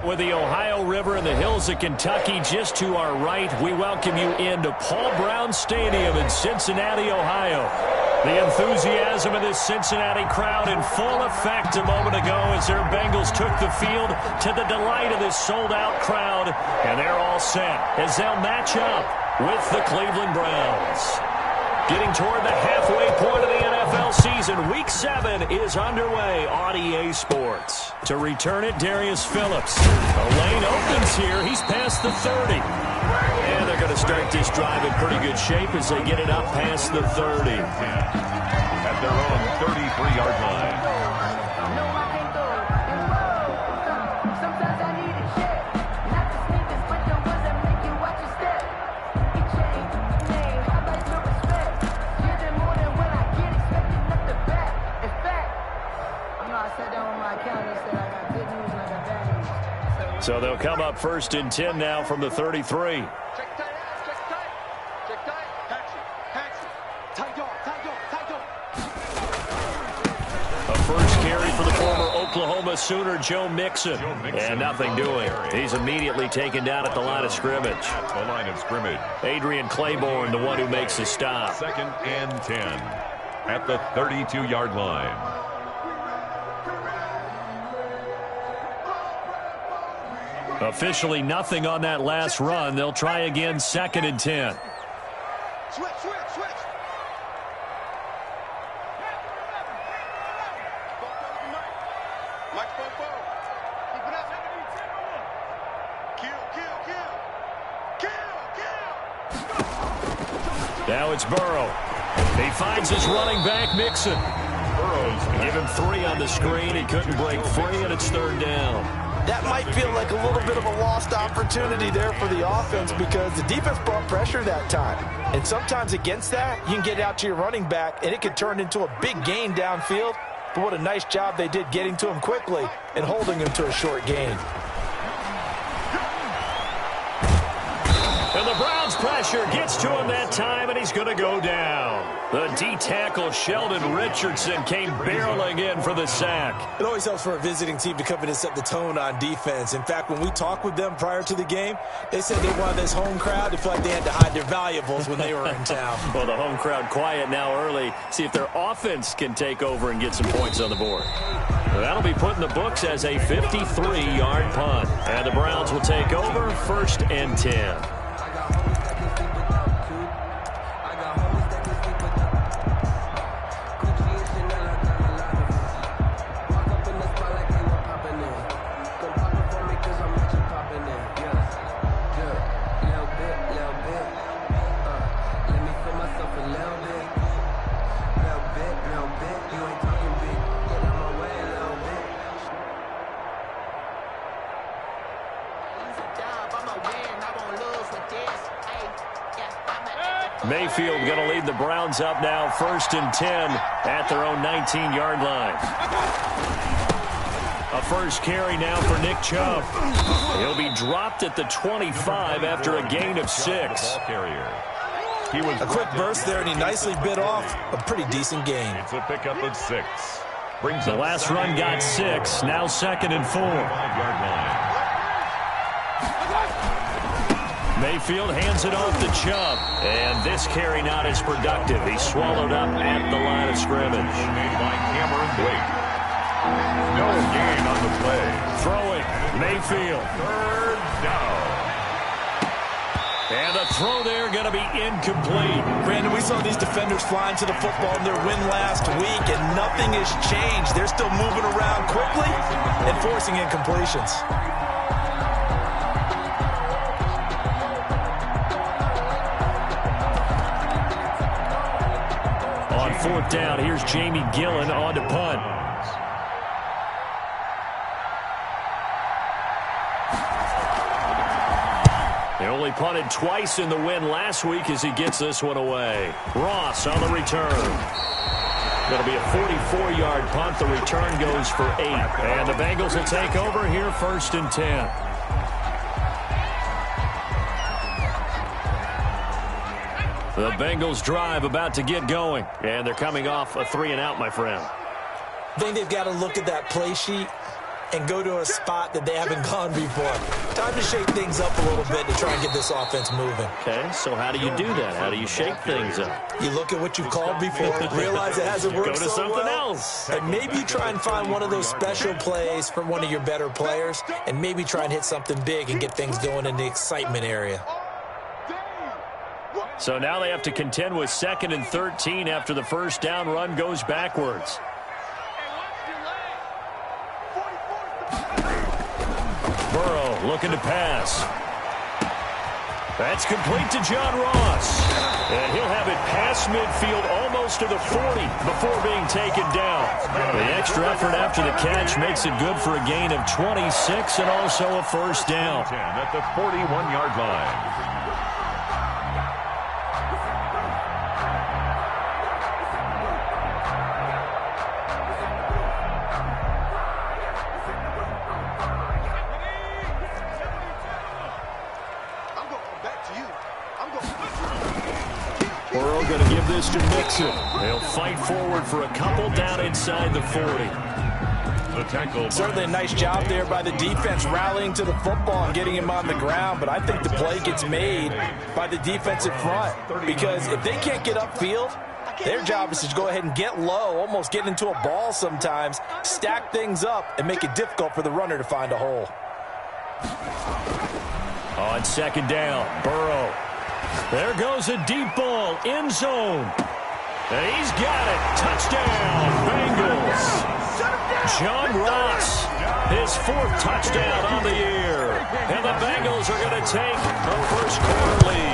With the Ohio River and the hills of Kentucky just to our right, we welcome you into Paul Brown Stadium in Cincinnati, Ohio. The enthusiasm of this Cincinnati crowd in full effect a moment ago as their Bengals took the field to the delight of this sold-out crowd. And they're all set as they'll match up with the Cleveland Browns. Getting toward the halfway point of the NFL season, Week 7 is underway on EA Sports. To return it, Darius Phillips. The lane opens here. He's past the 30. And they're going to start this drive in pretty good shape as they get it up past the 30. At their own 33-yard line. So they'll come up 1st and 10 now from the 33. A first carry for the former Oklahoma Sooner, Joe Mixon. And nothing doing. He's immediately taken down at the line of scrimmage. The line of scrimmage. Adrian Claiborne, the one who makes the stop. 2nd and 10 at the 32-yard line. Officially nothing on that last run. They'll try again 2nd and 10. Switch. Now it's Burrow. He finds his running back, Mixon. Give him 3 on the screen. He couldn't break free, and it's 3rd down. That might feel like a little bit of a lost opportunity there for the offense because the defense brought pressure that time. And sometimes against that, you can get out to your running back, and it could turn into a big gain downfield. But what a nice job they did getting to him quickly and holding him to a short gain. And the Browns pressure gets to him that time, and he's going to go down. The D-tackle Sheldon Richardson came barreling in for the sack. It always helps for a visiting team to come in and set the tone on defense. In fact, when we talked with them prior to the game, they said they wanted this home crowd to feel like they had to hide their valuables when they were in town. Well, the home crowd quiet now early. See if their offense can take over and get some points on the board. That'll be put in the books as a 53-yard punt. And the Browns will take over 1st and 10. Mayfield going to lead the Browns up now 1st and 10 at their own 19-yard line. A first carry now for Nick Chubb. He'll be dropped at the 25 after a gain of 6. He was a quick burst there, and he nicely bit off a pretty decent gain. It's a pickup of 6. The last run got 6. Now 2nd and 4. 5-yard line. Mayfield hands it off to Chubb. And this carry not as productive. He's swallowed up at the line of scrimmage. Made by Cameron Wake. No gain on the play. Throwing. Mayfield. 3rd down. And the throw there going to be incomplete. Brandon, we saw these defenders flying to the football in their win last week, and nothing has changed. They're still moving around quickly and forcing incompletions. On 4th down, here's Jamie Gillen on to punt. They only punted twice in the win last week as he gets this one away. Ross on the return. That'll be a 44-yard punt. The return goes for 8. And the Bengals will take over here 1st and 10. The Bengals drive about to get going. And they're coming off a 3-and-out, my friend. I think they've got to look at that play sheet and go to a spot that they haven't gone before. Time to shake things up a little bit to try and get this offense moving. Okay, so how do you do that? How do you shake things up? You look at what you've called before, realize it hasn't worked Go to so something well, else. and maybe you try and find one of those special plays from one of your better players, and maybe try and hit something big and get things going in the excitement area. So now they have to contend with 2nd and 13 after the first down run goes backwards. Burrow looking to pass. That's complete to John Ross. And he'll have it past midfield almost to the 40 before being taken down. The extra effort after the catch makes it good for a gain of 26 and also a first down. 10 at the 41-yard line. Burrow going to give this to Mixon. They'll fight forward for a couple down inside the 40. The tackle. Certainly a nice job there by the defense rallying to the football and getting him on the ground, but I think the play gets made by the defensive front because if they can't get upfield, their job is to go ahead and get low, almost get into a ball sometimes, stack things up, and make it difficult for the runner to find a hole. On 2nd down, Burrow. There goes a deep ball, end zone. And he's got it. Touchdown, Bengals. John Ross, his 4th touchdown on the year. And the Bengals are going to take the first quarter lead.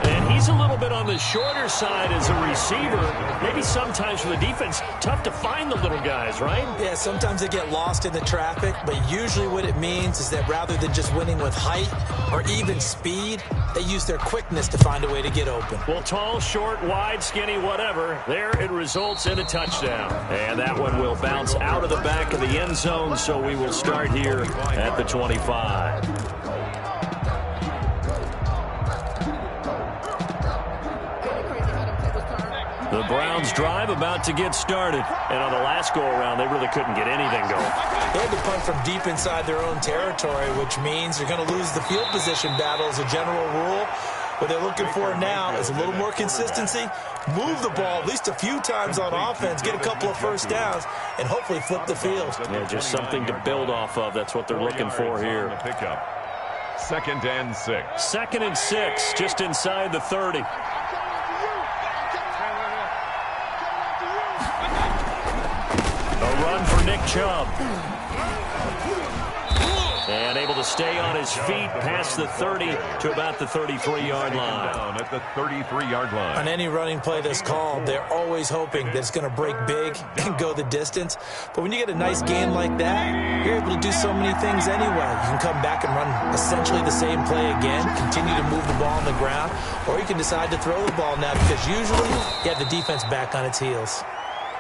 And he's a little bit on the shorter side as a receiver. Maybe sometimes for the defense, tough to find the little guys, right? Yeah, sometimes they get lost in the traffic, but usually what it means is that rather than just winning with height or even speed, they use their quickness to find a way to get open. Well, tall, short, wide, skinny, whatever, there it results in a touchdown. And that one will bounce out of the back of the end zone, so we will start here at the 25. The Browns drive about to get started. And on the last go-around, they really couldn't get anything going. They had to punt from deep inside their own territory, which means they're going to lose the field position battle as a general rule. What they're looking for now is a little more consistency, move the ball at least a few times on offense, get a couple of first downs, and hopefully flip the field. Yeah, just something to build off of. That's what they're looking for here. 2nd and 6. 2nd and 6, just inside the 30. Run for Nick Chubb. And able to stay on his feet past the 30 to about the 33-yard line. Down at the 33-yard line. On any running play that's called, they're always hoping that it's going to break big and go the distance. But when you get a nice gain like that, you're able to do so many things anyway. You can come back and run essentially the same play again, continue to move the ball on the ground, or you can decide to throw the ball now because usually you have the defense back on its heels.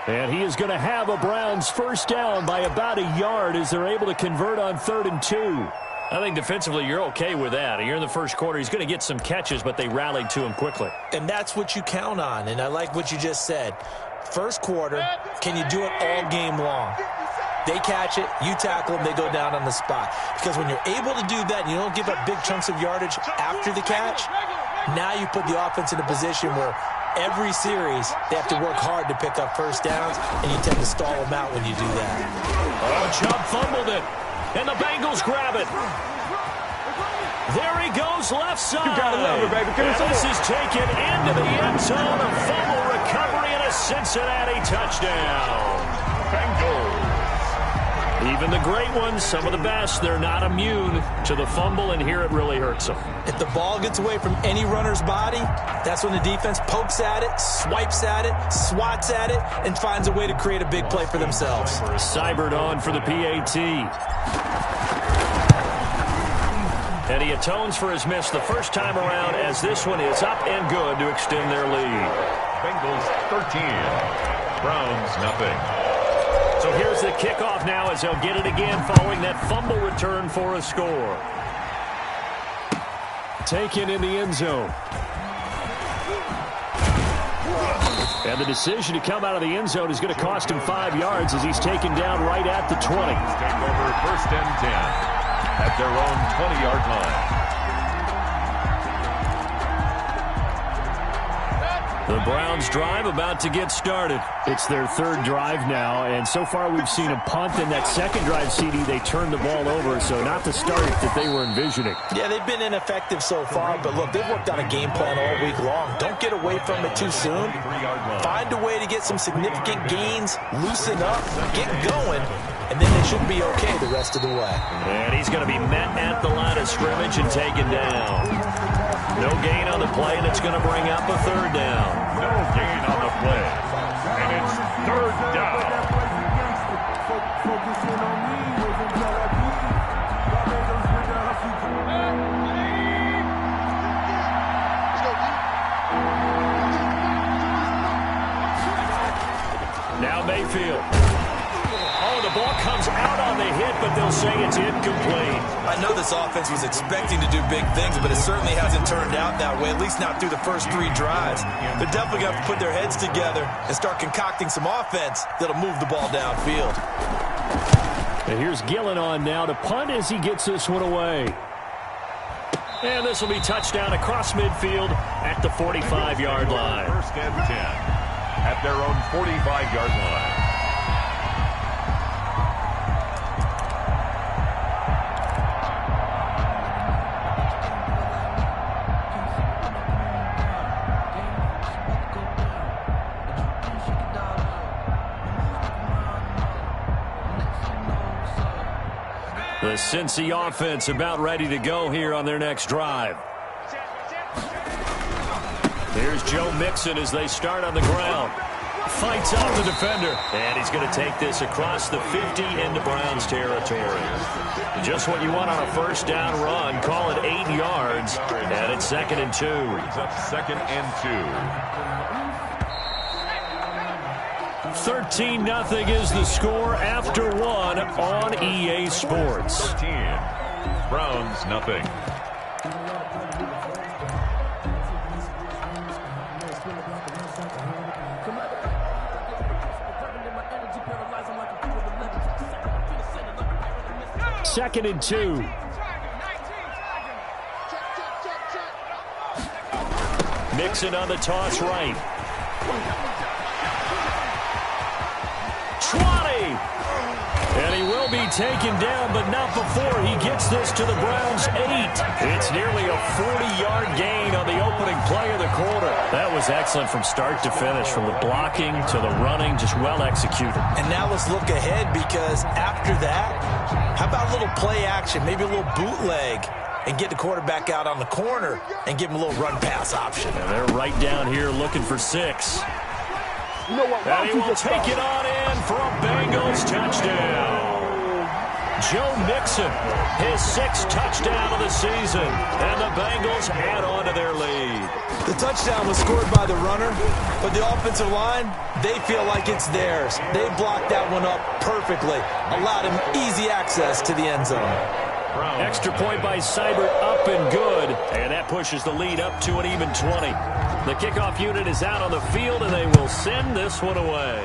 And he is going to have a Browns first down by about a yard as they're able to convert on 3rd and 2. I think defensively you're okay with that. You're in the first quarter. He's going to get some catches, but they rallied to him quickly. And that's what you count on, and I like what you just said. First quarter, can you do it all game long? They catch it, you tackle them, they go down on the spot. Because when you're able to do that and you don't give up big chunks of yardage after the catch, now you put the offense in a position where every series, they have to work hard to pick up first downs, and you tend to stall them out when you do that. Oh, Chubb fumbled it, and the Bengals grab it. There he goes, left side. You gotta love it, baby. Give me some this is taken into the end zone. A fumble recovery and a Cincinnati touchdown. Bengals. Even the great ones, some of the best, they're not immune to the fumble, and here it really hurts them. If the ball gets away from any runner's body, that's when the defense pokes at it, swipes at it, swats at it, and finds a way to create a big play for themselves. Seibert on for the PAT. And he atones for his miss the first time around as this one is up and good to extend their lead. Bengals 13. Browns nothing. So here's the kickoff now as they'll get it again following that fumble return for a score. Taken in the end zone. And the decision to come out of the end zone is going to cost him 5 yards as he's taken down right at the 20. Take over 1st and 10 at their own 20-yard line. The Browns drive about to get started. It's their 3rd drive now, and so far we've seen a punt. In that 2nd drive, CD, they turned the ball over, so not the start that they were envisioning. Yeah, they've been ineffective so far, but look, they've worked on a game plan all week long. Don't get away from it too soon. Find a way to get some significant gains, loosen up, get going, and then they should be okay the rest of the way. And he's going to be met at the line of scrimmage and taken down. No gain on the play, and it's going to bring up a 3rd down. No gain on the play, and it's 3rd down. Now Mayfield. Oh, the ball comes out on the hit, but they'll say it's incomplete. I know this offense was expecting to do big things, but it certainly hasn't turned out that way, at least not through the first 3 drives. They're definitely going to have to put their heads together and start concocting some offense that'll move the ball downfield. And here's Gillen on now to punt as he gets this one away. And this will be touchdown across midfield at the 45-yard line. 1st and 10 at their own 45-yard line. The Cincy offense about ready to go here on their next drive. Here's Joe Mixon as they start on the ground. Fights off the defender. And he's going to take this across the 50 into Browns territory. Just what you want on a 1st down run. Call it 8 yards. And it's 2nd and 2. Brings up 2nd and 2. 13-0 is the score after 1 on EA Sports. 13. Browns, nothing. Second and 2. Mixon on the toss right. 20. And he will be taken down, but not before he gets this to the Browns' 8. It's nearly a 40-yard gain on the opening play of the quarter. That was excellent from start to finish, from the blocking to the running, just well executed. And now let's look ahead, because after that, how about a little play action, maybe a little bootleg, and get the quarterback out on the corner and give him a little run-pass option. And they're right down here looking for 6. And he will take it on in for a Bengals touchdown. Joe Mixon, his 6th touchdown of the season. And the Bengals add on to their lead. The touchdown was scored by the runner, but the offensive line, they feel like it's theirs. They blocked that one up perfectly, allowed him easy access to the end zone. Extra point by Seibert, up and good. And that pushes the lead up to an even 20. The kickoff unit is out on the field, and they will send this one away.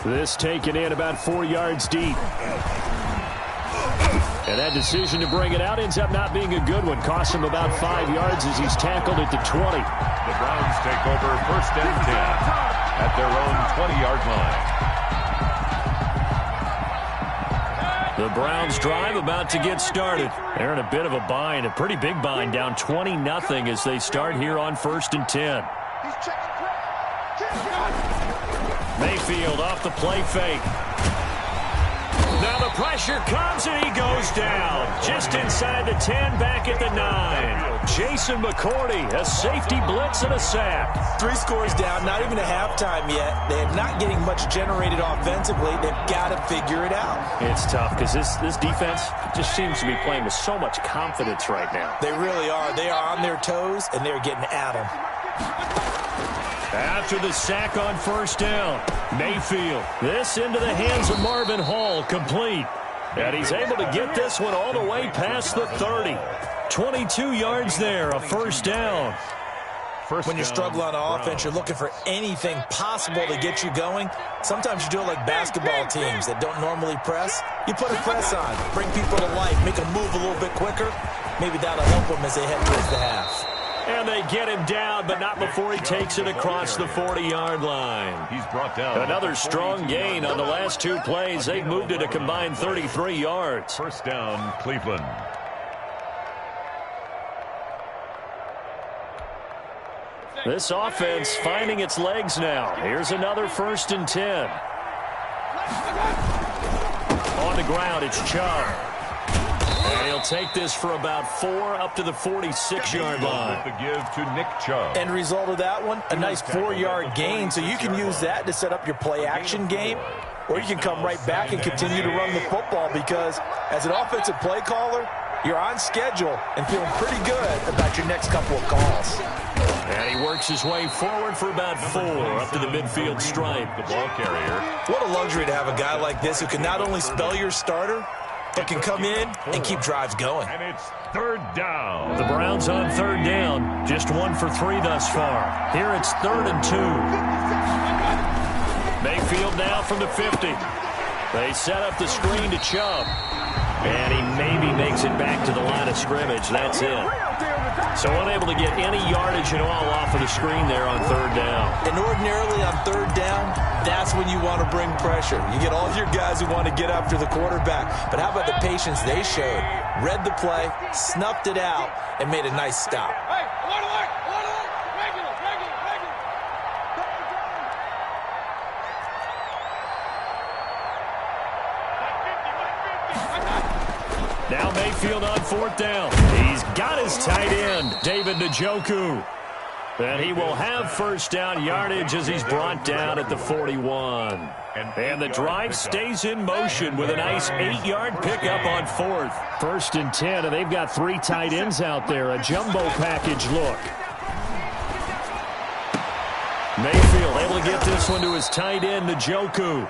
This taken in about 4 yards deep. And that decision to bring it out ends up not being a good one. Costs him about 5 yards as he's tackled at the 20. The Browns take over 1st and 10 at their own 20-yard line. The Browns drive about to get started. They're in a bit of a bind, a pretty big bind, down 20-0 as they start here on 1st and 10. Mayfield off the play fake. Now the pressure comes and he goes down. Just inside the 10, back at the 9. Jason McCourty, a safety blitz and a sack. 3 scores down, not even a halftime yet. They're not getting much generated offensively. They've got to figure it out. It's tough because this defense just seems to be playing with so much confidence right now. They really are. They are on their toes, and they're getting at them. After the sack on 1st down, Mayfield. This into the hands of Marvin Hall, complete. And he's able to get this one all the way past the 30. 22 yards there, a 1st down. When you're struggling on offense, you're looking for anything possible to get you going. Sometimes you do it like basketball teams that don't normally press. You put a press on, bring people to life, make them move a little bit quicker. Maybe that'll help them as they head towards the half. And they get him down, but not before he takes it across the 40-yard line. He's brought down. Another strong gain on the last two plays. They've moved it a combined 33 yards. First down, Cleveland. This offense finding its legs now. Here's another 1st and 10. On the ground, it's Chubb. And he'll take this for about 4 up to the 46-yard line. With the give to Nick Chubb. End result of that one, a nice 4-yard gain. So you can use that to set up your play-action game, or you can come right back and continue to run the football because as an offensive play caller, you're on schedule and feeling pretty good about your next couple of calls. And he works his way forward for about 4 up to the midfield stripe. The ball carrier. What a luxury to have a guy like this who can not only spell your starter, but can come in and keep drives going. And it's 3rd down. The Browns on 3rd down. Just 1 for 3 thus far. Here it's 3rd and 2. Mayfield now from the 50. They set up the screen to Chubb. And he maybe makes it back to the line of scrimmage. That's it. So unable to get any yardage at all off of the screen there on 3rd down. And ordinarily on 3rd down, that's when you want to bring pressure. You get all of your guys who want to get after the quarterback. But how about the patience they showed? Read the play, snuffed it out, and made a nice stop. Now Mayfield on 4th down. He's got his tight end, David Njoku. And he will have 1st down yardage as he's brought down at the 41. And the drive stays in motion with a nice 8-yard pickup on 4th. 1st and 10, and they've got 3 tight ends out there. A jumbo package look. Mayfield able to get this one to his tight end, Njoku.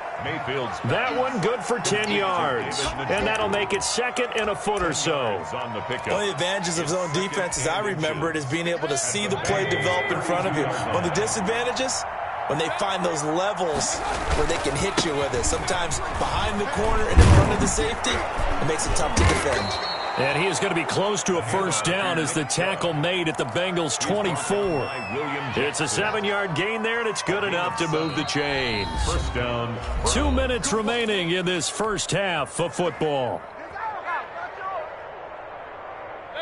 That one good for 10 yards. And that'll make it 2nd and a foot or so. One of the advantages of zone defense, as I remember it, is being able to see the play develop in front of you. One of the disadvantages, when they find those levels where they can hit you with it. Sometimes behind the corner and in front of the safety, it makes it tough to defend. And he is going to be close to a 1st down as the tackle made at the Bengals' 24. It's a 7-yard gain there, and it's good enough to move the chains. 1st down. 2 minutes remaining in this first half of football.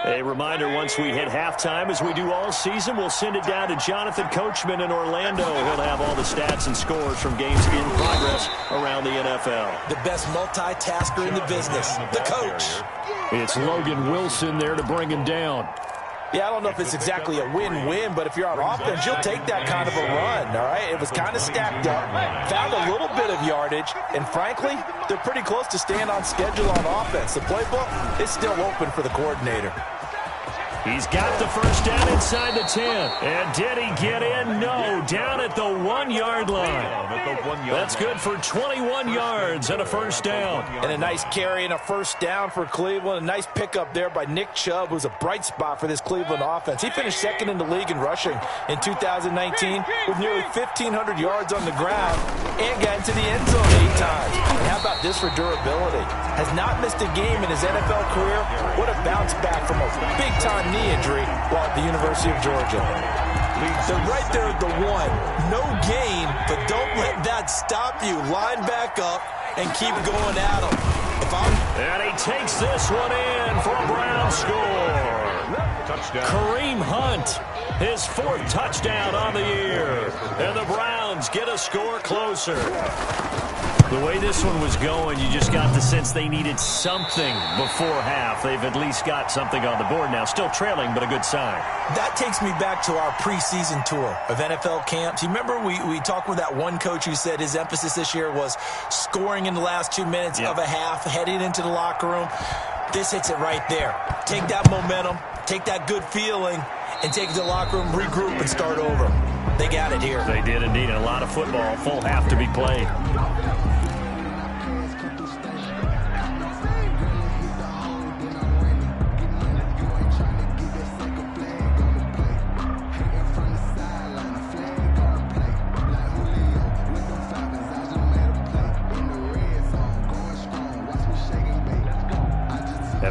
A reminder, once we hit halftime, as we do all season, we'll send it down to Jonathan Coachman in Orlando. He'll have all the stats and scores from games in progress around the NFL. The best multitasker in the business, the coach. It's Logan Wilson there to bring him down. Yeah, I don't know if it's exactly a win-win, but if you're on offense, you'll take that kind of a run, all right? It was kind of stacked up, found a little bit of yardage, and frankly, they're pretty close to staying on schedule on offense. The playbook is still open for the coordinator. He's got the 1st down inside the 10. And did he get in? No, down at the 1-yard line. That's good for 21 yards and a 1st down. And a nice carry and a 1st down for Cleveland. A nice pickup there by Nick Chubb, who's a bright spot for this Cleveland offense. He finished 2nd in the league in rushing in 2019 with nearly 1,500 yards on the ground and got into the end zone 8 times. And how about this for durability? Has not missed a game in his NFL career. What a bounce back from a big-time knee injury while at the University of Georgia. They're right there at the 1. No gain, but don't let that stop you. Line back up and keep going at them. And he takes this one in for a Brown score. Touchdown. Kareem Hunt, his 4th touchdown on the year. And the Browns get a score closer. The way this one was going, you just got the sense they needed something before half. They've at least got something on the board now. Still trailing, but a good sign. That takes me back to our preseason tour of NFL camps. You remember we talked with that one coach who said his emphasis this year was scoring in the last 2 minutes of a half, heading into the locker room. This hits it right there. Take that momentum, take that good feeling, and take it to the locker room, regroup, and start over. They got it here. They did indeed. A lot of football, full half to be played.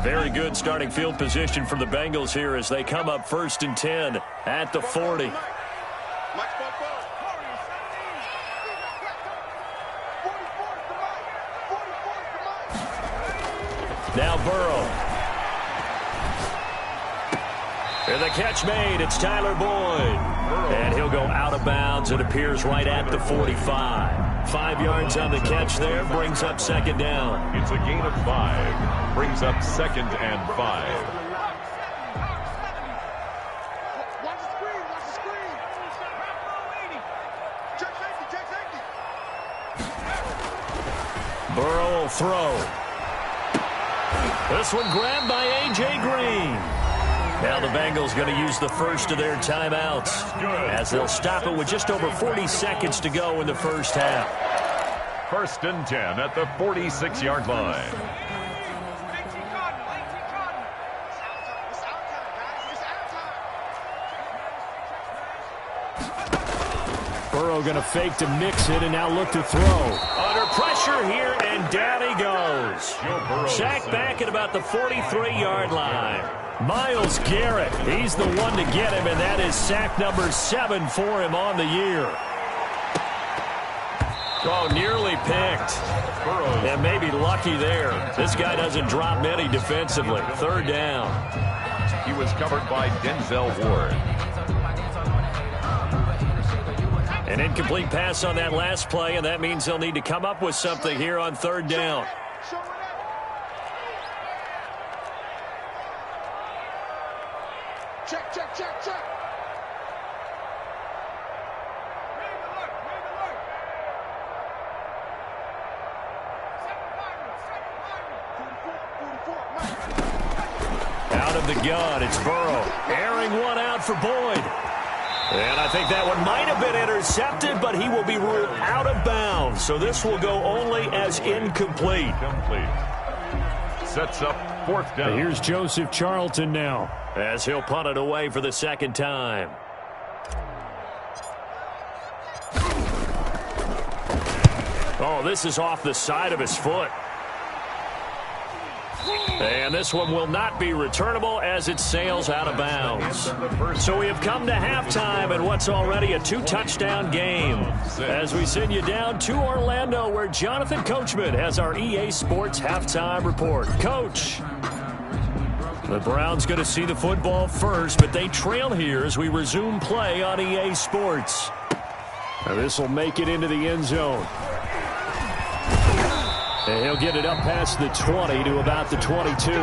very good starting field position for the Bengals here as they come up 1st and 10 at the 40. Now Burrow. And the catch made. It's Tyler Boyd. And he'll go out of bounds. It appears right at the 45. 5 yards on the catch there. Brings up 2nd down. It's a gain of 5. Brings up 2nd and 5. Burrow will throw. This one grabbed by A.J. Green. Now the Bengals going to use the first of their timeouts as they'll stop it with just over 40 seconds to go in the first half. 1st and 10 at the 46-yard line. Burrow going to fake to mix it and now look to throw. Under pressure here, and down he goes. Sacked back at about the 43-yard line. Myles Garrett, he's the one to get him, and that is sack number 7 for him on the year. Oh, nearly picked. And maybe lucky there. This guy doesn't drop many defensively. 3rd down. He was covered by Denzel Ward. An incomplete pass on that last play, and that means they'll need to come up with something here on 3rd down. Check. Out of the gun, it's Burrow. Airing one out for Boyd. And I think that one might have been intercepted, but he will be ruled out of bounds. So this will go only as incomplete. Sets up 4th down. Here's Joseph Charlton now as he'll punt it away for the 2nd time. Oh, this is off the side of his foot. And this one will not be returnable as it sails out of bounds. So we have come to halftime in what's already a 2-touchdown game. As we send you down to Orlando, where Jonathan Coachman has our EA Sports halftime report. Coach. The Browns going to see the football first, but they trail here as we resume play on EA Sports. Now this will make it into the end zone. And he'll get it up past the 20 to about the 22. The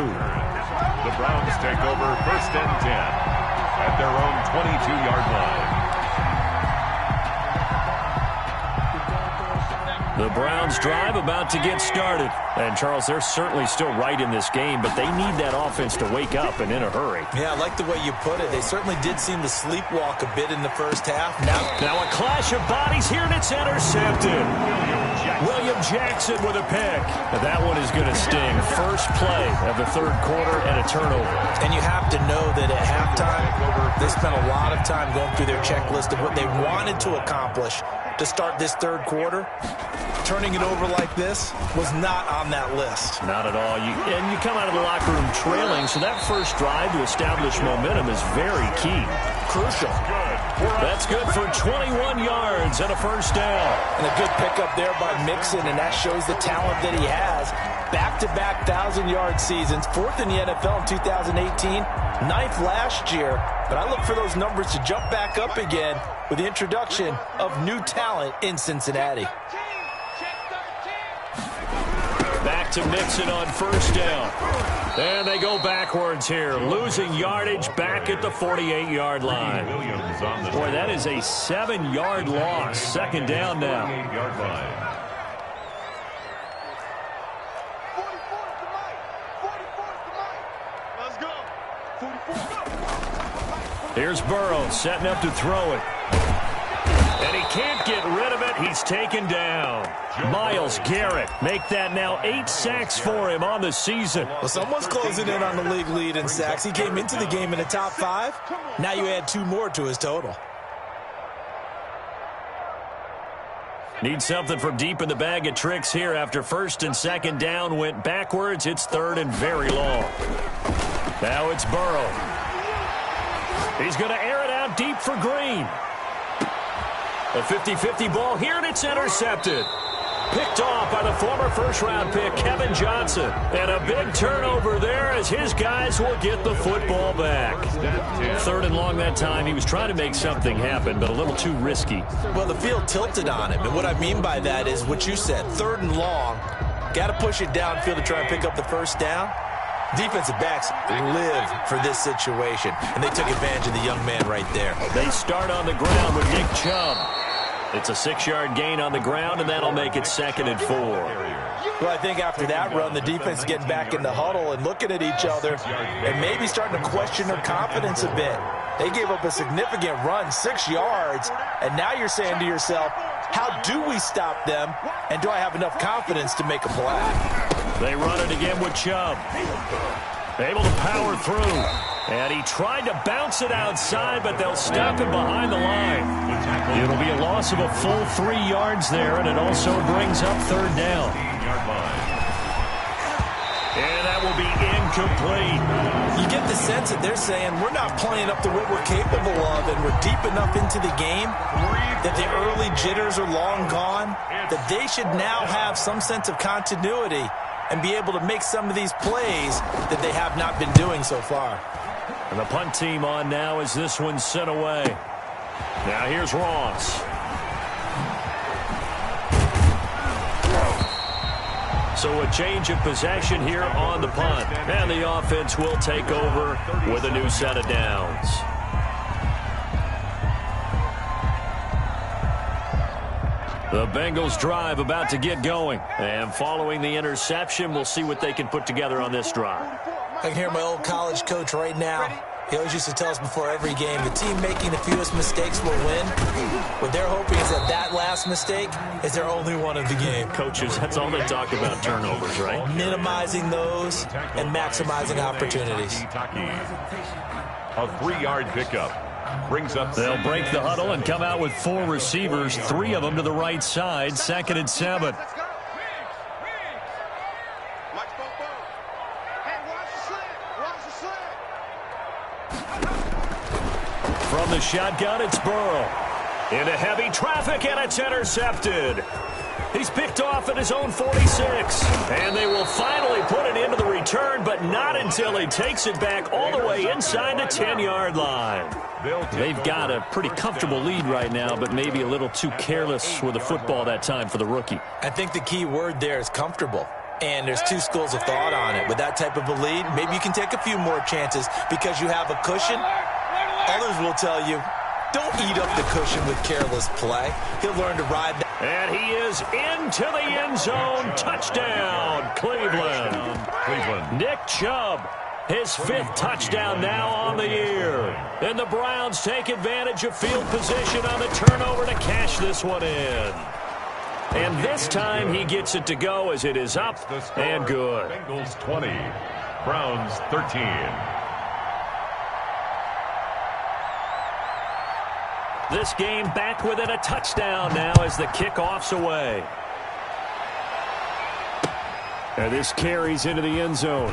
Browns take over 1st and 10 at their own 22-yard line. The Browns drive about to get started. And, Charles, they're certainly still right in this game, but they need that offense to wake up and in a hurry. Yeah, I like the way you put it. They certainly did seem to sleepwalk a bit in the first half. Now a clash of bodies here, and it's intercepted. William Jackson with a pick. Now that one is going to sting. First play of the 3rd quarter and a turnover. And you have to know that at halftime, they spent a lot of time going through their checklist of what they wanted to accomplish to start this 3rd quarter. Turning it over like this was not on that list. Not at all. And you come out of the locker room trailing, so that first drive to establish momentum is very key. Crucial. That's good for 21 yards and a 1st down. And a good pickup there by Mixon, and that shows the talent that he has. Back-to-back 1,000-yard seasons, 4th in the NFL in 2018, 9th last year. But I look for those numbers to jump back up again with the introduction of new talent in Cincinnati. Back to Mixon on 1st down. And they go backwards here, losing yardage back at the 48-yard line. Boy, that is a 7-yard loss. 2nd down now. Here's Burrow setting up to throw it. And he can't get rid of it. He's taken down. Myles Garrett make that now 8 sacks for him on the season. Well, someone's closing in on the league lead in sacks. He came into the game in the top 5. Now you add 2 more to his total. Need something from deep in the bag of tricks here after first and second down went backwards. It's third and very long. Now it's Burrow. He's going to air it out deep for Green. A 50-50 ball here, and it's intercepted. Picked off by the former first-round pick, Kevin Johnson. And a big turnover there as his guys will get the football back. Third and long that time. He was trying to make something happen, but a little too risky. Well, the field tilted on him, and what I mean by that is what you said. Third and long, got to push it downfield to try and pick up the first down. Defensive backs live for this situation, and they took advantage of the young man right there. They start on the ground with Nick Chubb. It's a 6-yard gain on the ground, and that'll make it 2nd and 4. Well, I think after that run, the defense is getting back in the huddle and looking at each other and maybe starting to question their confidence a bit. They gave up a significant run, 6 yards, and now you're saying to yourself, how do we stop them, and do I have enough confidence to make a play? They run it again with Chubb. Able to power through. And he tried to bounce it outside, but they'll stop him behind the line. It'll be a loss of a full 3 yards there, and it also brings up third down. And that will be incomplete. You get the sense that they're saying we're not playing up to what we're capable of, and we're deep enough into the game that the early jitters are long gone, that they should now have some sense of continuity and be able to make some of these plays that they have not been doing so far. And the punt team on now as this one's sent away. Now here's Ross. So a change of possession here on the punt. And the offense will take over with a new set of downs. The Bengals drive about to get going. And following the interception, we'll see what they can put together on this drive. I can hear my old college coach right now. He always used to tell us before every game, the team making the fewest mistakes will win. What they're hoping is that that last mistake is their only one of the game. Coaches, that's all they talk about, turnovers, right? Minimizing those and maximizing opportunities. A 3-yard pickup. Brings up. They'll break the huddle and come out with 4 receivers, 3 of them to the right side, 2nd and 7. From the shotgun, it's Burrow. Into heavy traffic, and it's intercepted. He's picked off at his own 46. And they will finally put it into the return, but not until he takes it back all the way inside the 10-yard line. They've got a pretty comfortable lead right now, but maybe a little too careless with the football that time for the rookie. I think the key word there is comfortable. And there's 2 schools of thought on it. With that type of a lead, maybe you can take a few more chances because you have a cushion. Others will tell you, don't eat up the cushion with careless play. He'll learn to ride that. And he is into the end zone. Touchdown, Cleveland. Nick Chubb, his 5th touchdown now on the year. And the Browns take advantage of field position on the turnover to cash this one in. And this time he gets it to go as it is up and good. Bengals 20, Browns 13. This game back within a touchdown now as the kickoff's away. And this carries into the end zone.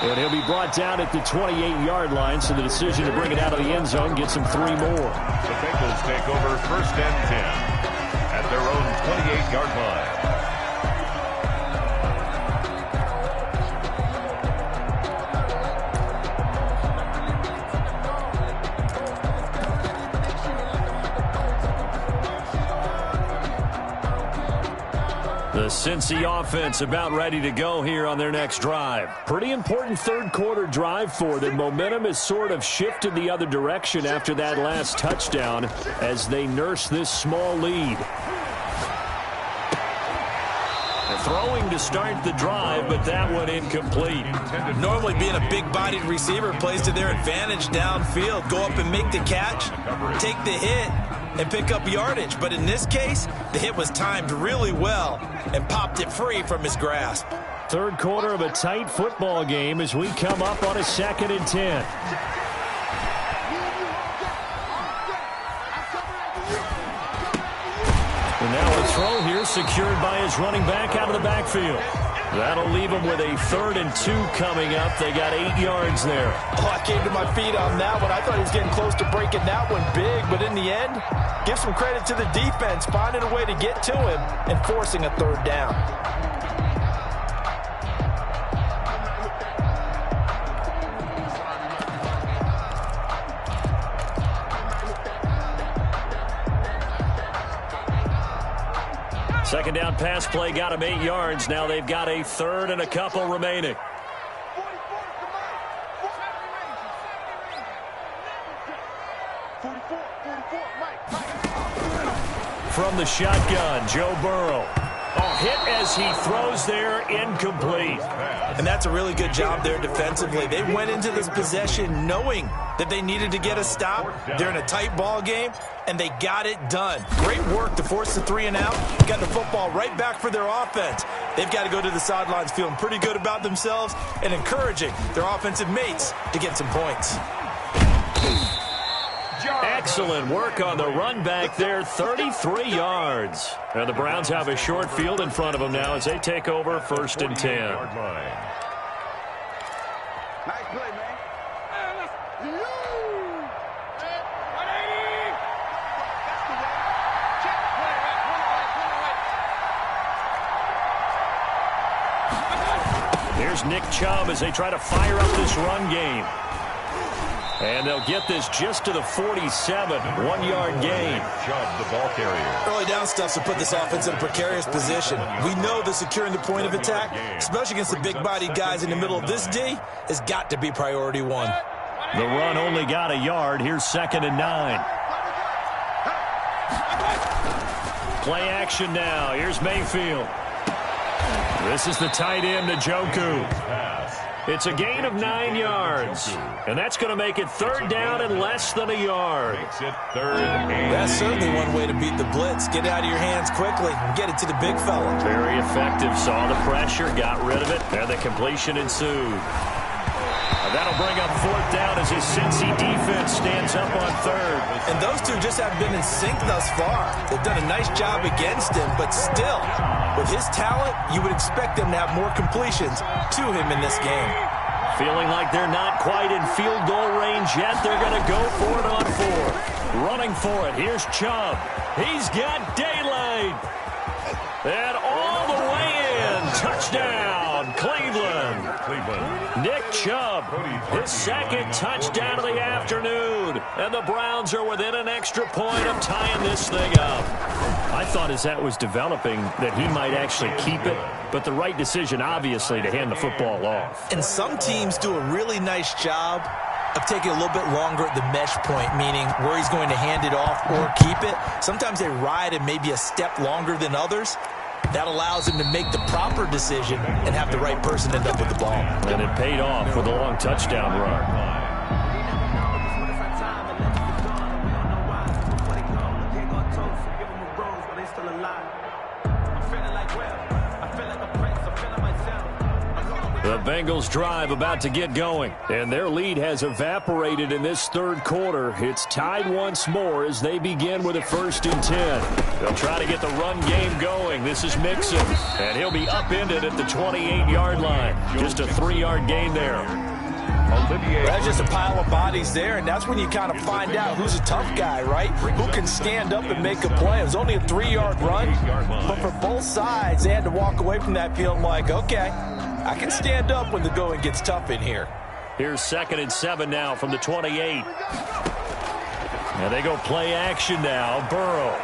And he'll be brought down at the 28-yard line, so the decision to bring it out of the end zone gets him 3 more. The Bengals take over 1st and 10 at their own 28-yard line. The Cincy offense about ready to go here on their next drive. Pretty important 3rd quarter drive for them. Momentum has sort of shifted the other direction after that last touchdown as they nurse this small lead. Throwing to start the drive, but that one incomplete. Normally being a big-bodied receiver plays to their advantage downfield. Go up and make the catch, take the hit, and pick up yardage. But in this case, the hit was timed really well and popped it free from his grasp. 3rd quarter of a tight football game as we come up on a 2nd and 10. And now a throw here secured by his running back out of the backfield. That'll leave them with a 3rd and 2 coming up. They got 8 yards there. Oh, I came to my feet on that one. I thought he was getting close to breaking that one big, but in the end, give some credit to the defense, finding a way to get to him and forcing a 3rd down. Second down pass play got him 8 yards. Now they've got a 3rd and a couple remaining. From the shotgun, Joe Burrow. Oh, hit as he throws there, incomplete. And that's a really good job there defensively. They went into this possession knowing that they needed to get a stop. They're in a tight ball game, and they got it done. Great work to force the 3 and out. Got the football right back for their offense. They've got to go to the sidelines feeling pretty good about themselves and encouraging their offensive mates to get some points. Excellent work on the run back there, 33 yards. And the Browns have a short field in front of them now as they take over 1st and 10. Nice play, man. Here's Nick Chubb as they try to fire up this run game. And they'll get this just to the 47, 1-yard gain. Chubb, the ball carrier. Early down stuff to put this offense in a precarious position. We know that securing the point of attack, especially against the big-bodied guys in the middle of this D, has got to be priority 1. The run only got a yard. Here's 2nd and 9. Play action now. Here's Mayfield. This is the tight end, Njoku. It's a gain of 9 yards, and that's going to make it 3rd down and less than a yard. Makes it 3rd and 8. That's certainly one way to beat the blitz. Get it out of your hands quickly and get it to the big fella. Very effective. Saw the pressure, got rid of it, and the completion ensued. And that'll bring up 4th down as his Cincy defense stands up on 3rd. And those two just haven't been in sync thus far. They've done a nice job against him, but still, with his talent, you would expect them to have more completions to him in this game. Feeling like they're not quite in field goal range yet. They're going to go for it on 4th. Running for it. Here's Chubb. He's got daylight. And all the way in. Touchdown, Cleveland. Nick Chubb, his 2nd touchdown of the afternoon. And the Browns are within an extra point of tying this thing up. I thought as that was developing that he might actually keep it, but the right decision, obviously, to hand the football off. And some teams do a really nice job of taking a little bit longer at the mesh point, meaning where he's going to hand it off or keep it. Sometimes they ride it maybe a step longer than others. That allows him to make the proper decision and have the right person end up with the ball. And it paid off with a long touchdown run. The Bengals drive about to get going, and their lead has evaporated in this 3rd quarter. It's tied once more as they begin with a 1st and 10. They'll try to get the run game going. This is Mixon, and he'll be upended at the 28-yard line. Just a 3-yard gain there. That's just a pile of bodies there, and that's when you kind of find out who's a tough guy, right? Who can stand up and make a play. It was only a 3-yard run, but for both sides, they had to walk away from that feeling like, okay, I can stand up when the going gets tough in here. Here's 2nd and 7 now from the 28. And they go play action now. Burrow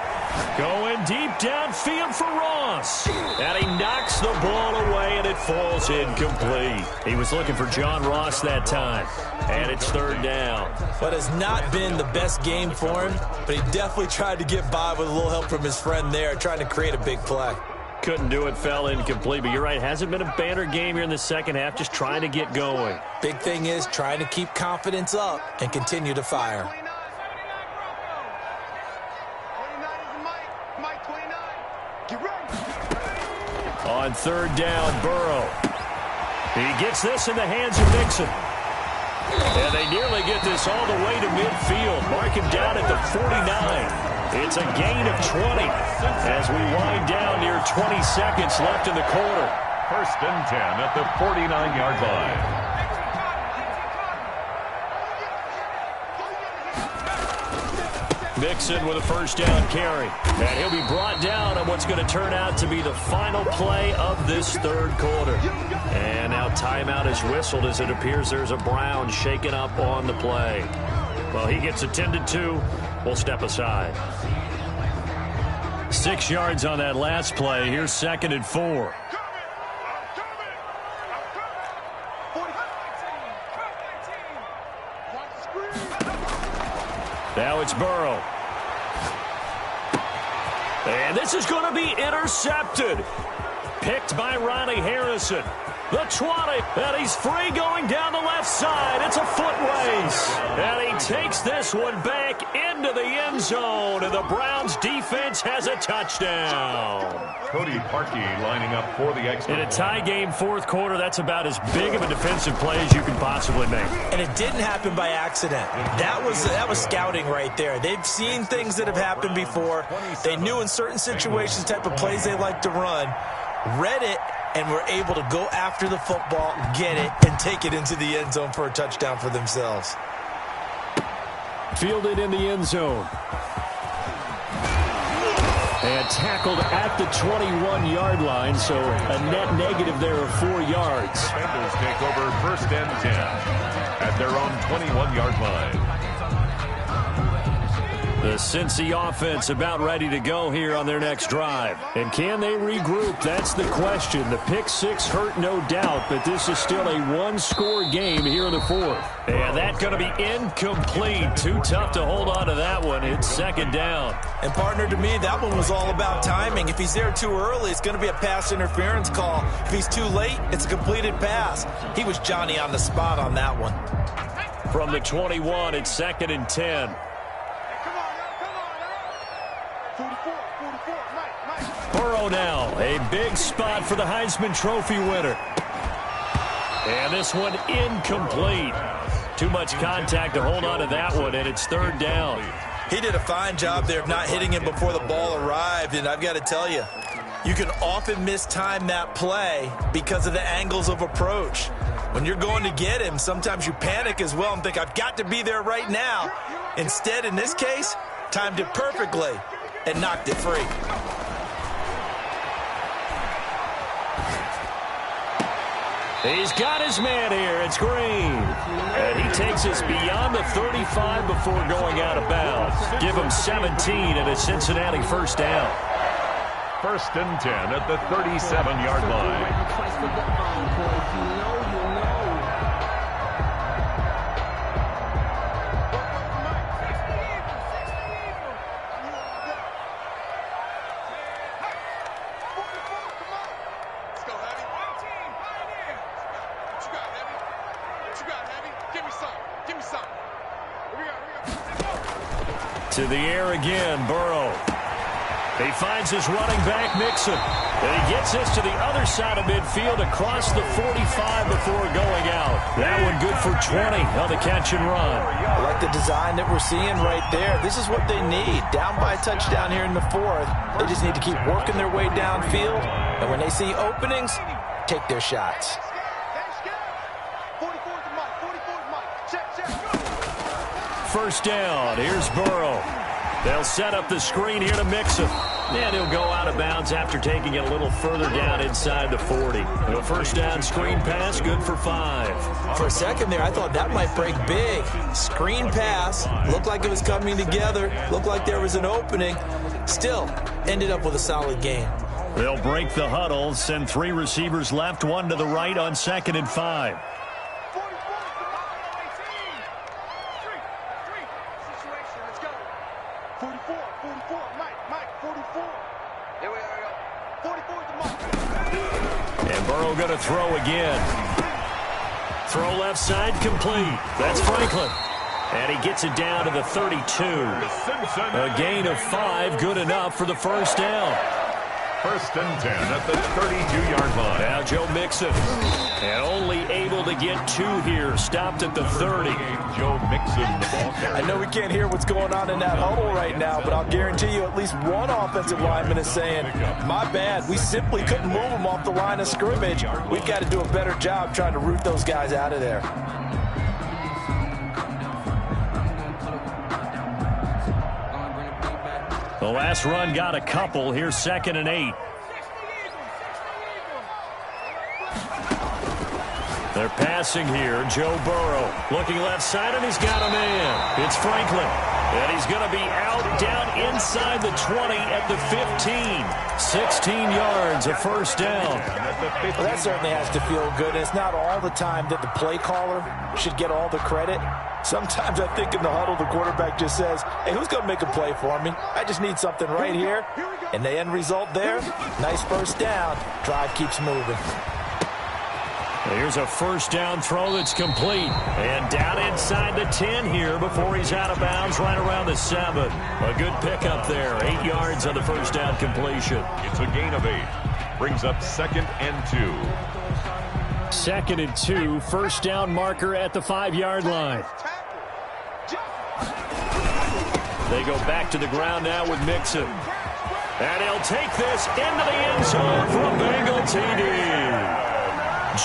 going deep downfield for Ross. And he knocks the ball away, and it falls incomplete. He was looking for John Ross that time. And it's 3rd down. But it's not been the best game for him, but he definitely tried to get by with a little help from his friend there, trying to create a big play. Couldn't do it, fell incomplete. But you're right, hasn't been a banner game here in the 2nd half, just trying to get going. Big thing is trying to keep confidence up and continue to fire. On 3rd down, Burrow. He gets this in the hands of Mixon. And they nearly get this all the way to midfield. Mark him down at the 49. It's a gain of 20 as we wind down near 20 seconds left in the quarter. First and 10 at the 49-yard line. Mixon with a first down carry. And he'll be brought down on what's going to turn out to be the final play of this third quarter. And now timeout is whistled as it appears there's a Brown shaken up on the play. Well, he gets attended to. We'll step aside. 6 yards on that last play. Here's 2nd and 4. Now it's Burrow. And this is going to be intercepted. Picked by Ronnie Harrison. The 20, and he's free going down the left side. It's a foot race. And he takes this one back into the end zone, and the Browns defense has a touchdown. Cody Parkey lining up for the extra. In a tie game fourth quarter, that's about as big of a defensive play as you can possibly make. And it didn't happen by accident. That was scouting right there. They've seen things that have happened before. They knew in certain situations the type of plays they like to run, read it, and were able to go after the football, get it, and take it into the end zone for a touchdown for themselves. Fielded in the end zone. And tackled at the 21-yard line, so a net negative there of 4 yards. Defenders take over first and 10 at their own 21-yard line. The Cincy offense about ready to go here on their next drive. And can they regroup? That's the question. The pick six hurt, no doubt, but this is still a one-score game here in the fourth. And that's going to be incomplete. Too tough to hold on to that one. It's 2nd down. And, partner, to me, that one was all about timing. If he's there too early, it's going to be a pass interference call. If he's too late, it's a completed pass. He was Johnny on the spot on that one. From the 21, it's 2nd and 10. Burrow now, a big spot for the Heisman Trophy winner. And this one incomplete. Too much contact to hold on to that one, and it's 3rd down. He did a fine job there of not hitting him before the ball arrived, and I've got to tell you, you can often mistime that play because of the angles of approach. When you're going to get him, sometimes you panic as well and think, I've got to be there right now. Instead, in this case, timed it perfectly and knocked it free. He's got his man here. It's Green. And he takes us beyond the 35 before going out of bounds. Give him 17 and a Cincinnati first down. First and 10 at the 37-yard line. To the air again, Burrow. He finds his running back, Mixon. And he gets this to the other side of midfield across the 45 before going out. That one good for 20 on the catch and run. I like the design that we're seeing right there. This is what they need. Down by a touchdown here in the fourth. They just need to keep working their way downfield. And when they see openings, take their shots. First down. Here's Burrow. They'll set up the screen here to Mixon. And he'll go out of bounds after taking it a little further down inside the 40. A first down screen pass, good for 5. For a second there, I thought that might break big. Screen pass. Looked like it was coming together. Looked like there was an opening. Still, ended up with a solid gain. They'll break the huddle, send 3 receivers left, 1 to the right on 2nd and 5. And Burrow going to throw again. Throw left side complete. That's Franklin. And he gets it down to the 32. A gain of 5, good enough for the first down. First and 10 at the 32-yard line. Now Joe Mixon. And only able to get 2 here. Stopped at the 30. Joe Mixon, the ball carrier. I know we can't hear what's going on in that huddle right now, but I'll guarantee you at least one offensive lineman is saying, my bad, we simply couldn't move them off the line of scrimmage. We've got to do a better job trying to root those guys out of there. The last run got a couple. Here's 2nd and 8. They're passing here. Joe Burrow looking left side, and he's got a man. It's Franklin. And he's going to be out down inside the 20 at the 15. 16 yards, a first down. Well, that certainly has to feel good. It's not all the time that the play caller should get all the credit. Sometimes I think in the huddle, the quarterback just says, hey, who's going to make a play for me? I just need something right here. And the end result there, nice first down. Drive keeps moving. Here's a first down throw that's complete. And down inside the 10 here before he's out of bounds right around the 7. A good pickup there. 8 yards on the first down completion. It's a gain of 8. Brings up 2nd and 2. 2nd and 2. First down marker at the 5-yard line. They go back to the ground now with Mixon. And he'll take this into the end zone for a Bengal TD.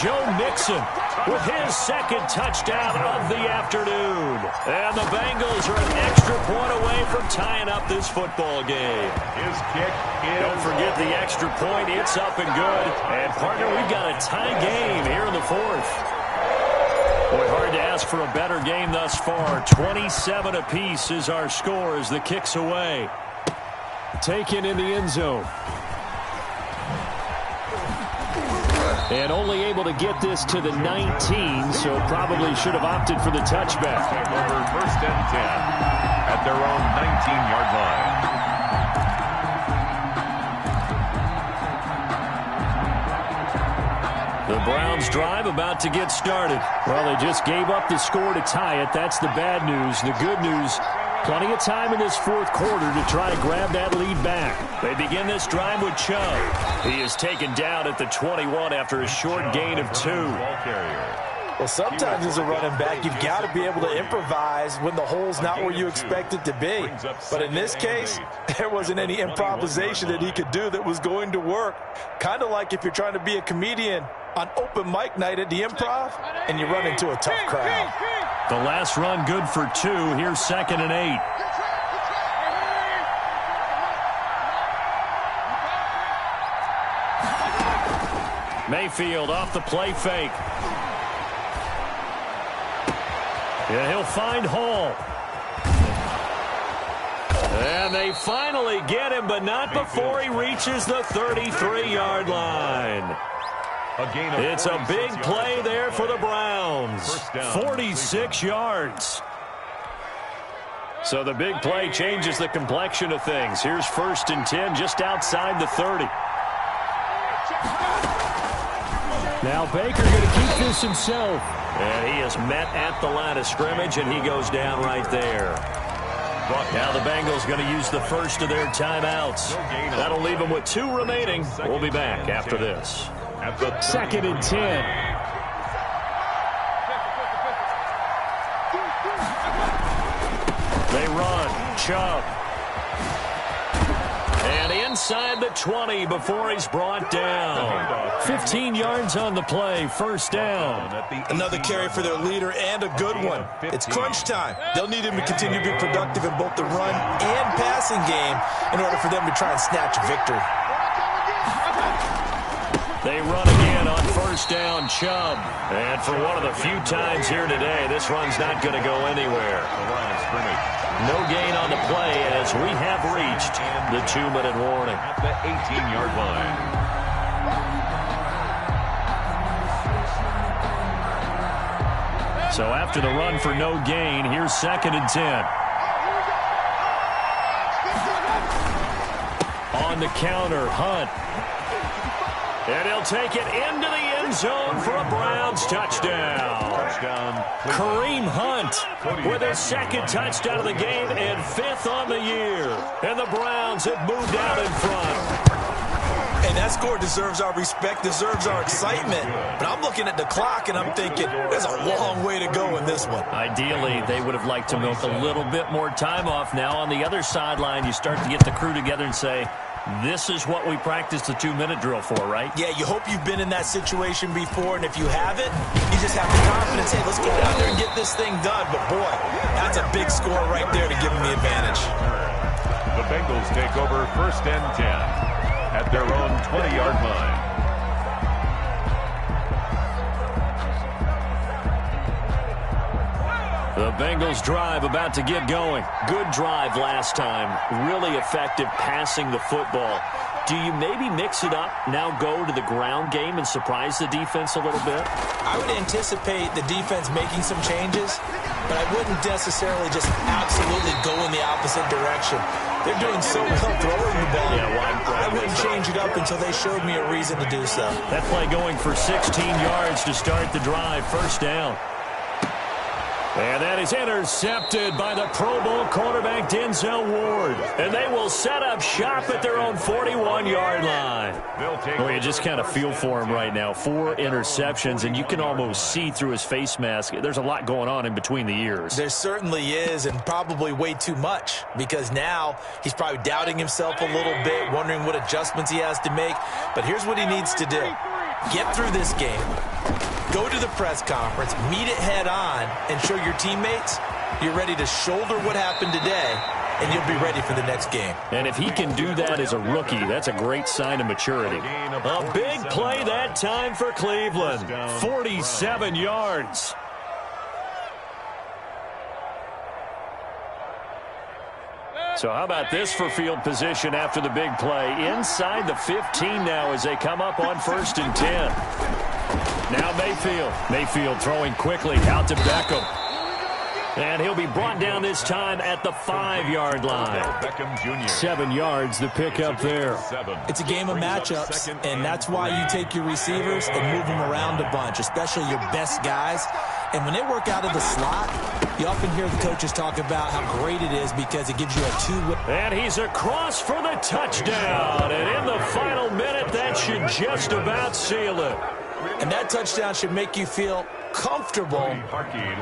Joe Mixon with his 2nd touchdown of the afternoon. And the Bengals are an extra point away from tying up this football game. His kick is... Don't forget the extra point. It's up and good. And, partner, we've got a tie game here in the 4th. Boy, hard to ask for a better game thus far. 27 apiece is our score as the kick's away. Taken in the end zone. And only able to get this to the 19, so probably should have opted for the touchback. Take over 1st and 10 at their own 19-yard line. The Browns drive about to get started. Well, they just gave up the score to tie it. That's the bad news. The good news, plenty of time in this 4th quarter to try to grab that lead back. They begin this drive with Chubb. He is taken down at the 21 after a short gain of 2. Well, sometimes as a running back, you've got to be able to improvise when the hole's not where you expect it to be. But in this case, there wasn't any improvisation that he could do that was going to work. Kind of like if you're trying to be a comedian on open mic night at the Improv and you run into a tough crowd. The last run good for 2. Here's 2nd and 8. Mayfield off the play fake. Yeah, he'll find Hall. And they finally get him, but not before he reaches the 33-yard line. It's a big play there for the Browns. 46 yards. So the big play changes the complexion of things. Here's 1st and 10 just outside the 30. Now Baker going to keep this himself. And he is met at the line of scrimmage, and he goes down right there. Now the Bengals going to use the first of their timeouts. That'll leave them with 2 remaining. We'll be back after this. 2nd and 10. They run. Chubb. And inside the 20 before he's brought down. 15 yards on the play. First down. Another carry for their leader and a good one. It's crunch time. They'll need him to continue to be productive in both the run and passing game in order for them to try and snatch a victory. They run again on first down, Chubb. And for one of the few times here today, this run's not going to go anywhere. No gain on the play as we have reached the 2-minute warning. At the 18-yard line. So after the run for no gain, here's 2nd and 10. On the counter, Hunt. And he'll take it into the end zone for a Browns touchdown. Kareem Hunt with his 2nd touchdown of the game and 5th on the year. And the Browns have moved out in front. that score deserves our respect, deserves our excitement. But I'm looking at the clock, and I'm thinking, there's a long way to go in this one. Ideally, they would have liked to milk a little bit more time off. Now on the other sideline, you start to get the crew together and say, this is what we practiced the 2-minute drill for, right? Yeah, you hope you've been in that situation before, and if you haven't, you just have the confidence, hey, let's get out there and get this thing done. But, boy, that's a big score right there to give them the advantage. The Bengals take over 1st and 10 at their own 20-yard line. The Bengals drive about to get going. Good drive last time. Really effective passing the football. Do you maybe mix it up, now go to the ground game and surprise the defense a little bit? I would anticipate the defense making some changes, but I wouldn't necessarily just absolutely go in the opposite direction. They're doing so well throwing the ball. I wouldn't change it up until they showed me a reason to do so. That play going for 16 yards to start the drive. 1st down. And that is intercepted by the Pro Bowl quarterback Denzel Ward. And they will set up shop at their own 41-yard line. Oh, you just kind of feel for him right now. 4 interceptions, and you can almost see through his face mask. There's a lot going on in between the ears. There certainly is, and probably way too much, because now he's probably doubting himself a little bit, wondering what adjustments he has to make. But here's what he needs to do. Get through this game. Go to the press conference, meet it head on, and show your teammates you're ready to shoulder what happened today, and you'll be ready for the next game. And if he can do that as a rookie, that's a great sign of maturity. A big play that time for Cleveland. 47 yards. So how about this for field position after the big play? Inside the 15 now as they come up on 1st and 10. Now Mayfield. Mayfield throwing quickly out to Beckham. And he'll be brought down this time at the 5-yard line. Beckham Jr. 7 yards the pickup there. It's a game of matchups, and that's why you take your receivers and move them around a bunch, especially your best guys. And when they work out of the slot, you often hear the coaches talk about how great it is because it gives you a two-way. And he's across for the touchdown. And in the final minute, that should just about seal it. And that touchdown should make you feel comfortable,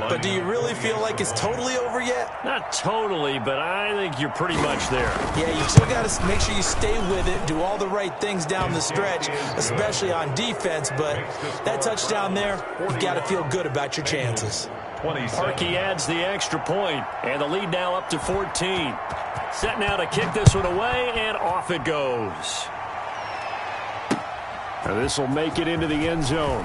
but do you really feel like it's totally over yet? Not totally, but I think you're pretty much there. Yeah, you still got to make sure you stay with it, do all the right things down the stretch, especially on defense, but that touchdown there, you've got to feel good about your chances. Parkey adds the extra point, and the lead now up to 14. Set now to kick this one away, and off it goes. Now this will make it into the end zone.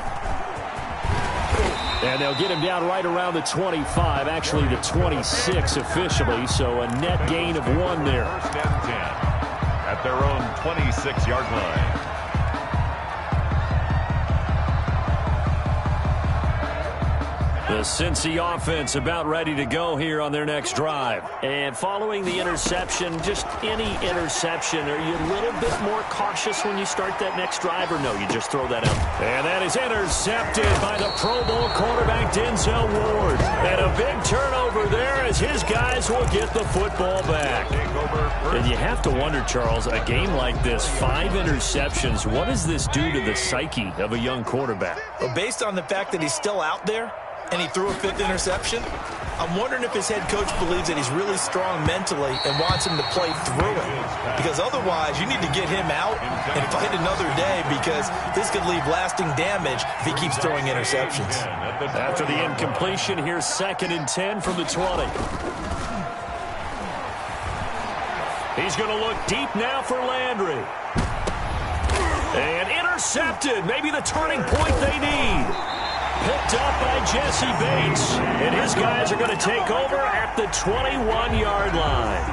And they'll get him down right around the 25, actually the 26 officially, so a net gain of 1 there. 1st and 10 at their own 26-yard line. The Cincy offense about ready to go here on their next drive. And following the interception, just any interception, are you a little bit more cautious when you start that next drive, or no, you just throw that out? And that is intercepted by the Pro Bowl quarterback Denzel Ward. And a big turnover there as his guys will get the football back. And you have to wonder, Charles, a game like this, 5 interceptions, what does this do to the psyche of a young quarterback? Well, based on the fact that he's still out there, and he threw a 5th interception, I'm wondering if his head coach believes that he's really strong mentally and wants him to play through it. Because otherwise, you need to get him out and fight another day, because this could leave lasting damage if he keeps throwing interceptions. After the incompletion, here's 2nd and 10 from the 20. He's going to look deep now for Landry. And intercepted. Maybe the turning point they need. Picked up by Jesse Bates. And his guys are going to take over at the 21-yard line.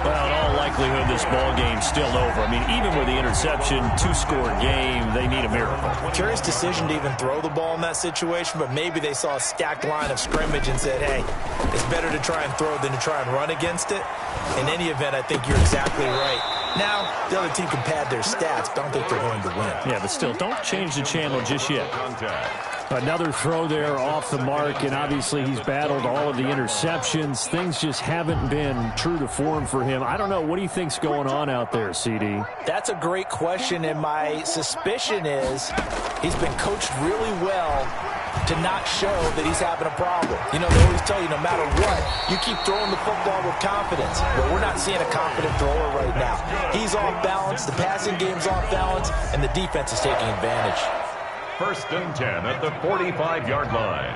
Well, in all likelihood, this ball game's still over. I mean, even with the interception, 2-score game, they need a miracle. Curious decision to even throw the ball in that situation, but maybe they saw a stacked line of scrimmage and said, hey, it's better to try and throw than to try and run against it. In any event, I think you're exactly right. Now, the other team can pad their stats, but I don't think they're going to win. Yeah, but still, don't change the channel just yet. Contact. Another throw there off the mark, and obviously he's battled all of the interceptions. Things just haven't been true to form for him. I don't know. What do you think's going on out there, CD? That's a great question, and my suspicion is he's been coached really well to not show that he's having a problem. You know, they always tell you no matter what, you keep throwing the football with confidence. But we're not seeing a confident thrower right now. He's off balance, the passing game's off balance, and the defense is taking advantage. 1st and 10 at the 45-yard line.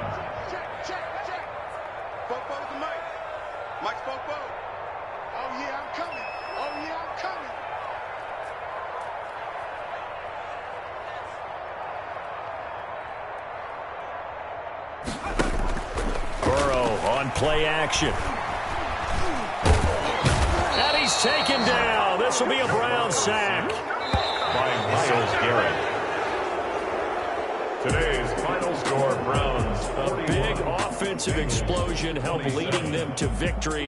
Mike Bobo. Oh, yeah, I'm coming. Oh, yeah, I'm coming. Burrow on play action. And he's taken down. This will be a Brown sack. By Myles Garrett. Today's final score, Browns. A big offensive explosion helped leading them to victory.